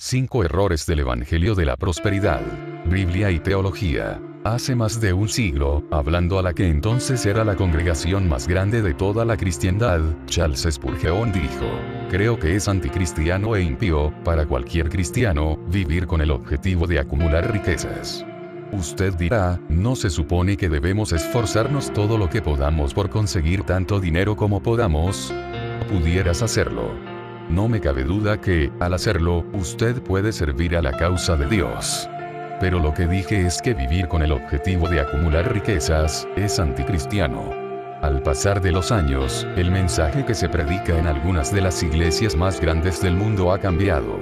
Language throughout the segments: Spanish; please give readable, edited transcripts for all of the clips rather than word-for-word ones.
5 errores del Evangelio de la Prosperidad. Biblia y teología. Hace más de un siglo, hablando a la que entonces era la congregación más grande de toda la cristiandad, Charles Spurgeon dijo: creo que es anticristiano e impío, para cualquier cristiano, vivir con el objetivo de acumular riquezas. Usted dirá, ¿no se supone que debemos esforzarnos todo lo que podamos por conseguir tanto dinero como podamos? Pudieras hacerlo. No me cabe duda que, al hacerlo, usted puede servir a la causa de Dios. Pero lo que dije es que vivir con el objetivo de acumular riquezas, es anticristiano. Al pasar de los años, el mensaje que se predica en algunas de las iglesias más grandes del mundo ha cambiado.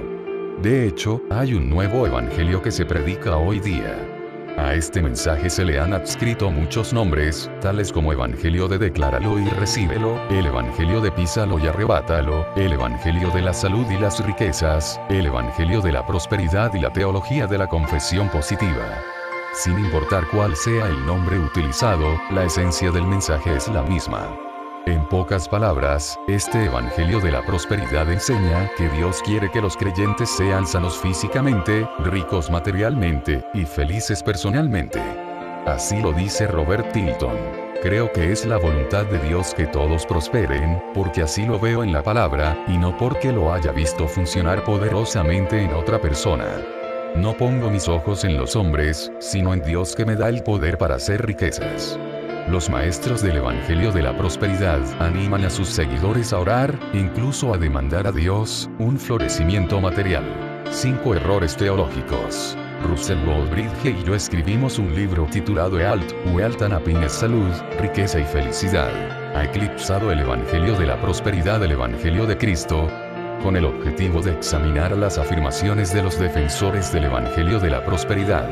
De hecho, hay un nuevo evangelio que se predica hoy día. A este mensaje se le han adscrito muchos nombres, tales como Evangelio de Decláralo y Recíbelo, el Evangelio de Písalo y Arrebátalo, el Evangelio de la Salud y las Riquezas, el Evangelio de la Prosperidad y la Teología de la Confesión Positiva. Sin importar cuál sea el nombre utilizado, la esencia del mensaje es la misma. En pocas palabras, este Evangelio de la Prosperidad enseña que Dios quiere que los creyentes sean sanos físicamente, ricos materialmente, y felices personalmente. Así lo dice Robert Tilton. Creo que es la voluntad de Dios que todos prosperen, porque así lo veo en la palabra, y no porque lo haya visto funcionar poderosamente en otra persona. No pongo mis ojos en los hombres, sino en Dios que me da el poder para hacer riquezas. Los maestros del Evangelio de la Prosperidad animan a sus seguidores a orar, incluso a demandar a Dios, un florecimiento material. 5 errores teológicos. Russell Goldbridge y yo escribimos un libro titulado Wealth and Happiness, Salud, Riqueza y Felicidad. Ha eclipsado el Evangelio de la Prosperidad del Evangelio de Cristo, con el objetivo de examinar las afirmaciones de los defensores del Evangelio de la Prosperidad.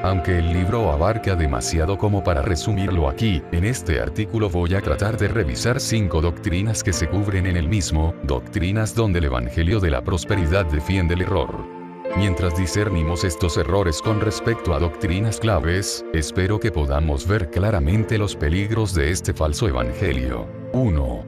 Aunque el libro abarca demasiado como para resumirlo aquí, en este artículo voy a tratar de revisar 5 doctrinas que se cubren en el mismo, doctrinas donde el Evangelio de la Prosperidad defiende el error. Mientras discernimos estos errores con respecto a doctrinas claves, espero que podamos ver claramente los peligros de este falso evangelio. 1.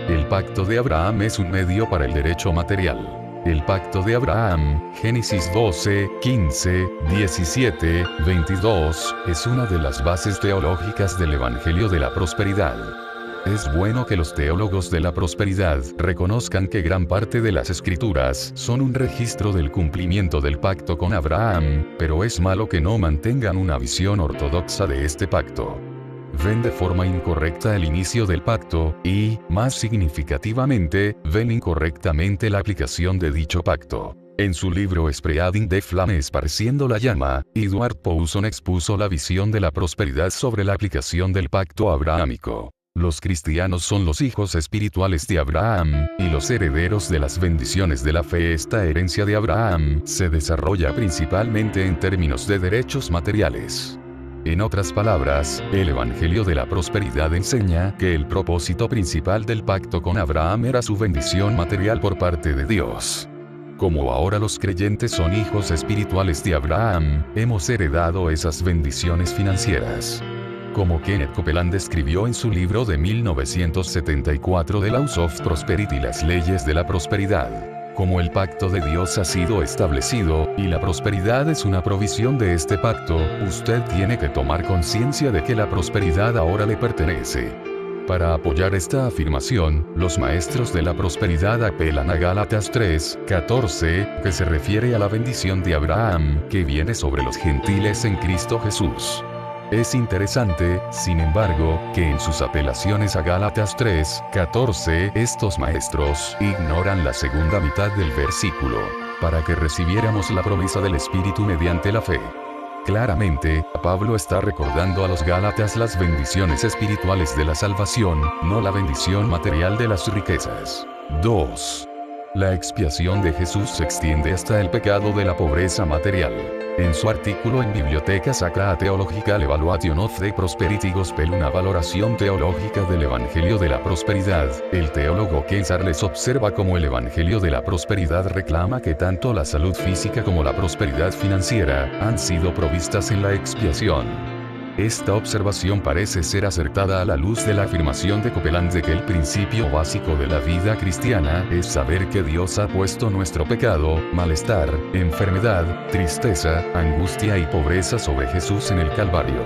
El pacto de Abraham es un medio para el derecho material. El pacto de Abraham, Génesis 12, 15, 17, 22, es una de las bases teológicas del Evangelio de la Prosperidad. Es bueno que los teólogos de la prosperidad reconozcan que gran parte de las escrituras son un registro del cumplimiento del pacto con Abraham, pero es malo que no mantengan una visión ortodoxa de este pacto. Ven de forma incorrecta el inicio del pacto, y, más significativamente, ven incorrectamente la aplicación de dicho pacto. En su libro Spreading the Flame, Esparciendo la Llama, Edward Powson expuso la visión de la prosperidad sobre la aplicación del pacto abrahámico. Los cristianos son los hijos espirituales de Abraham, y los herederos de las bendiciones de la fe. Esta herencia de Abraham se desarrolla principalmente en términos de derechos materiales. En otras palabras, el Evangelio de la Prosperidad enseña que el propósito principal del pacto con Abraham era su bendición material por parte de Dios. Como ahora los creyentes son hijos espirituales de Abraham, hemos heredado esas bendiciones financieras. Como Kenneth Copeland escribió en su libro de 1974 The Laws of Prosperity, las leyes de la prosperidad. Como el pacto de Dios ha sido establecido, y la prosperidad es una provisión de este pacto, usted tiene que tomar conciencia de que la prosperidad ahora le pertenece. Para apoyar esta afirmación, los maestros de la prosperidad apelan a Gálatas 3, 14, que se refiere a la bendición de Abraham, que viene sobre los gentiles en Cristo Jesús. Es interesante, sin embargo, que en sus apelaciones a Gálatas 3, 14, estos maestros ignoran la segunda mitad del versículo, para que recibiéramos la promesa del Espíritu mediante la fe. Claramente, Pablo está recordando a los Gálatas las bendiciones espirituales de la salvación, no la bendición material de las riquezas. 2. La expiación de Jesús se extiende hasta el pecado de la pobreza material. En su artículo en Biblioteca Sacra Theological Evaluation of the Prosperity Gospel, una valoración teológica del Evangelio de la Prosperidad, el teólogo Ken Sarles observa cómo el Evangelio de la Prosperidad reclama que tanto la salud física como la prosperidad financiera han sido provistas en la expiación. Esta observación parece ser acertada a la luz de la afirmación de Copeland de que el principio básico de la vida cristiana es saber que Dios ha puesto nuestro pecado, malestar, enfermedad, tristeza, angustia y pobreza sobre Jesús en el Calvario.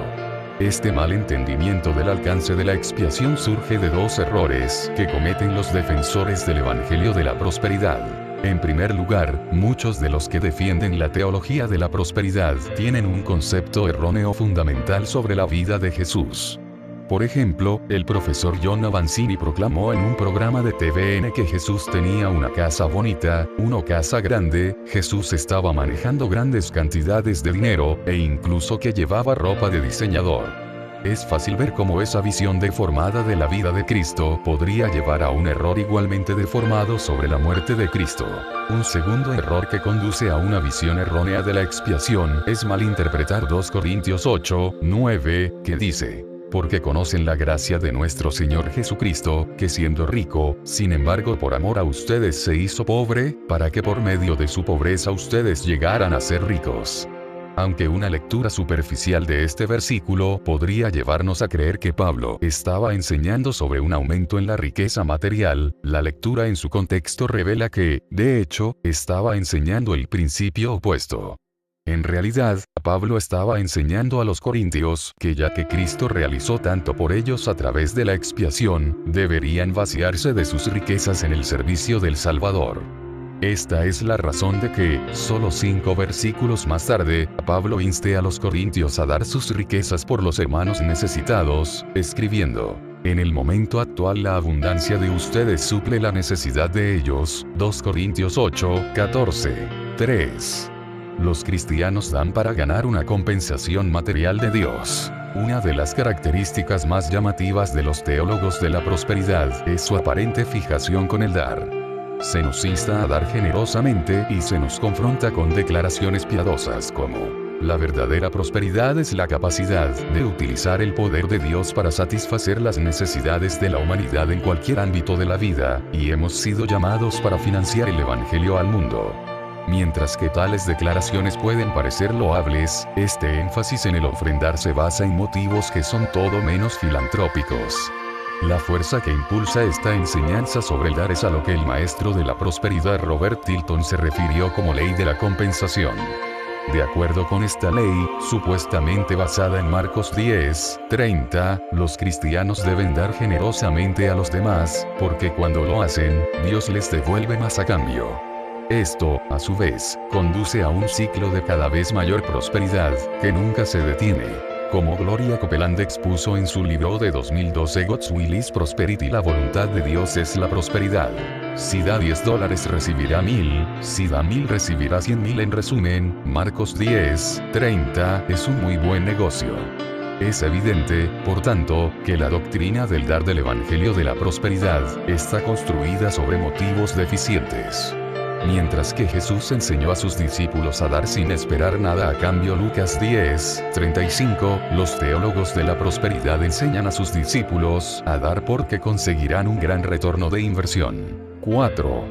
Este mal entendimiento del alcance de la expiación surge de dos errores que cometen los defensores del Evangelio de la Prosperidad. En primer lugar, muchos de los que defienden la teología de la prosperidad tienen un concepto erróneo fundamental sobre la vida de Jesús. Por ejemplo, el profesor John Avanzini proclamó en un programa de TVN que Jesús tenía una casa bonita, una casa grande, Jesús estaba manejando grandes cantidades de dinero, e incluso que llevaba ropa de diseñador. Es fácil ver cómo esa visión deformada de la vida de Cristo podría llevar a un error igualmente deformado sobre la muerte de Cristo. Un segundo error que conduce a una visión errónea de la expiación es malinterpretar 2 Corintios 8:9, que dice: porque conocen la gracia de nuestro Señor Jesucristo, que siendo rico, sin embargo por amor a ustedes se hizo pobre, para que por medio de su pobreza ustedes llegaran a ser ricos. Aunque una lectura superficial de este versículo podría llevarnos a creer que Pablo estaba enseñando sobre un aumento en la riqueza material, la lectura en su contexto revela que, de hecho, estaba enseñando el principio opuesto. En realidad, Pablo estaba enseñando a los corintios que ya que Cristo realizó tanto por ellos a través de la expiación, deberían vaciarse de sus riquezas en el servicio del Salvador. Esta es la razón de que, solo 5 versículos más tarde, Pablo inste a los corintios a dar sus riquezas por los hermanos necesitados, escribiendo: en el momento actual la abundancia de ustedes suple la necesidad de ellos. 2 Corintios 8:14. 3. Los cristianos dan para ganar una compensación material de Dios. Una de las características más llamativas de los teólogos de la prosperidad es su aparente fijación con el dar. Se nos insta a dar generosamente y se nos confronta con declaraciones piadosas como: la verdadera prosperidad es la capacidad de utilizar el poder de Dios para satisfacer las necesidades de la humanidad en cualquier ámbito de la vida, y hemos sido llamados para financiar el Evangelio al mundo. Mientras que tales declaraciones pueden parecer loables, este énfasis en el ofrendar se basa en motivos que son todo menos filantrópicos. La fuerza que impulsa esta enseñanza sobre el dar es a lo que el maestro de la prosperidad Robert Tilton se refirió como ley de la compensación. De acuerdo con esta ley, supuestamente basada en Marcos 10:30, los cristianos deben dar generosamente a los demás, porque cuando lo hacen, Dios les devuelve más a cambio. Esto, a su vez, conduce a un ciclo de cada vez mayor prosperidad, que nunca se detiene. Como Gloria Copeland expuso en su libro de 2012 God's Will is Prosperity, la voluntad de Dios es la prosperidad. Si da $10 recibirá 1000, si da 1000 recibirá 100,000. En resumen, Marcos 10:30 es un muy buen negocio. Es evidente, por tanto, que la doctrina del dar del Evangelio de la Prosperidad está construida sobre motivos deficientes. Mientras que Jesús enseñó a sus discípulos a dar sin esperar nada a cambio, Lucas 10:35, los teólogos de la prosperidad enseñan a sus discípulos a dar porque conseguirán un gran retorno de inversión. 4.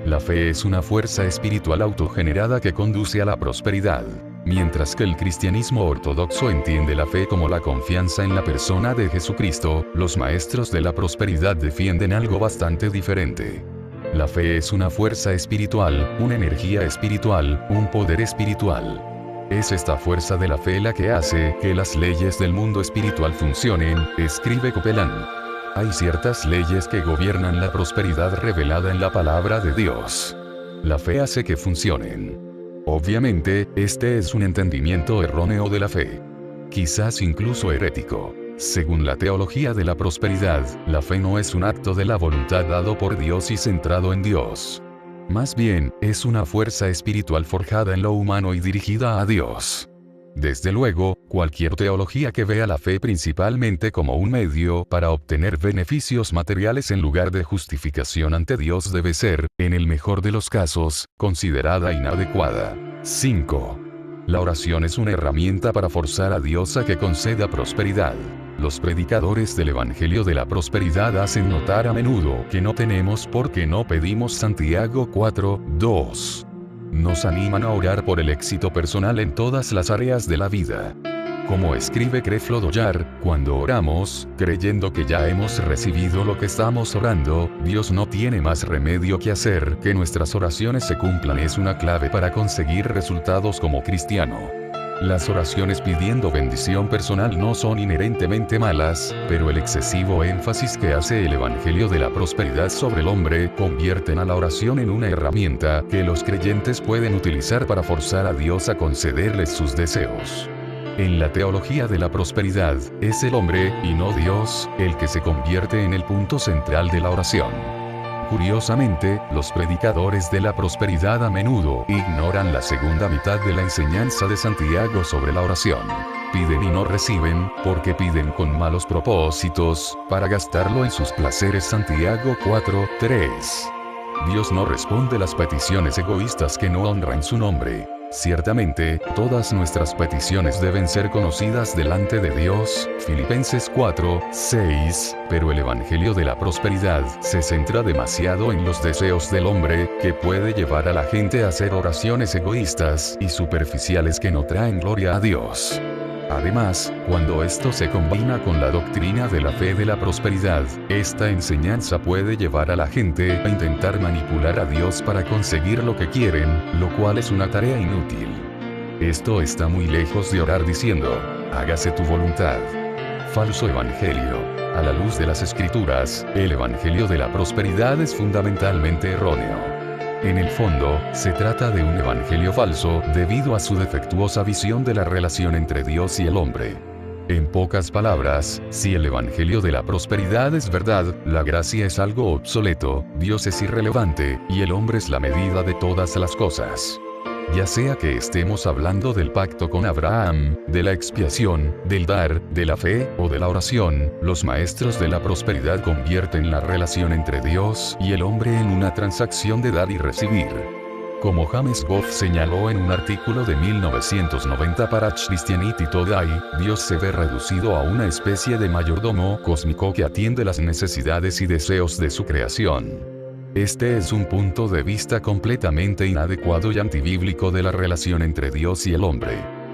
La fe es una fuerza espiritual autogenerada que conduce a la prosperidad. Mientras que el cristianismo ortodoxo entiende la fe como la confianza en la persona de Jesucristo, los maestros de la prosperidad defienden algo bastante diferente. La fe es una fuerza espiritual, una energía espiritual, un poder espiritual. Es esta fuerza de la fe la que hace que las leyes del mundo espiritual funcionen, escribe Copeland. Hay ciertas leyes que gobiernan la prosperidad revelada en la palabra de Dios. La fe hace que funcionen. Obviamente, este es un entendimiento erróneo de la fe. Quizás incluso herético. Según la teología de la prosperidad, la fe no es un acto de la voluntad dado por Dios y centrado en Dios. Más bien, es una fuerza espiritual forjada en lo humano y dirigida a Dios. Desde luego, cualquier teología que vea la fe principalmente como un medio para obtener beneficios materiales en lugar de justificación ante Dios debe ser, en el mejor de los casos, considerada inadecuada. 5. La oración es una herramienta para forzar a Dios a que conceda prosperidad. Los predicadores del Evangelio de la Prosperidad hacen notar a menudo que no tenemos porque no pedimos. Santiago 4:2. Nos animan a orar por el éxito personal en todas las áreas de la vida. Como escribe Creflo Dollar, cuando oramos, creyendo que ya hemos recibido lo que estamos orando, Dios no tiene más remedio que hacer que nuestras oraciones se cumplan. Es una clave para conseguir resultados como cristiano. Las oraciones pidiendo bendición personal no son inherentemente malas, pero el excesivo énfasis que hace el Evangelio de la Prosperidad sobre el hombre convierten a la oración en una herramienta que los creyentes pueden utilizar para forzar a Dios a concederles sus deseos. En la teología de la prosperidad, es el hombre, y no Dios, el que se convierte en el punto central de la oración. Curiosamente, los predicadores de la prosperidad a menudo ignoran la segunda mitad de la enseñanza de Santiago sobre la oración. Piden y no reciben, porque piden con malos propósitos, para gastarlo en sus placeres. Santiago 4:3. Dios no responde las peticiones egoístas que no honran su nombre. Ciertamente, todas nuestras peticiones deben ser conocidas delante de Dios, Filipenses 4:6, pero el Evangelio de la Prosperidad se centra demasiado en los deseos del hombre, que puede llevar a la gente a hacer oraciones egoístas y superficiales que no traen gloria a Dios. Además, cuando esto se combina con la doctrina de la fe de la prosperidad, esta enseñanza puede llevar a la gente a intentar manipular a Dios para conseguir lo que quieren, lo cual es una tarea inútil. Esto está muy lejos de orar diciendo, hágase tu voluntad. Falso evangelio. A la luz de las Escrituras, el Evangelio de la Prosperidad es fundamentalmente erróneo. En el fondo, se trata de un evangelio falso, debido a su defectuosa visión de la relación entre Dios y el hombre. En pocas palabras, si el evangelio de la prosperidad es verdad, la gracia es algo obsoleto, Dios es irrelevante, y el hombre es la medida de todas las cosas. Ya sea que estemos hablando del pacto con Abraham, de la expiación, del dar, de la fe, o de la oración, los maestros de la prosperidad convierten la relación entre Dios y el hombre en una transacción de dar y recibir. Como James Goff señaló en un artículo de 1990 para Christianity Today, Dios se ve reducido a una especie de mayordomo cósmico que atiende las necesidades y deseos de su creación. Este es un punto de vista completamente inadecuado y antibíblico de la relación entre Dios y el hombre.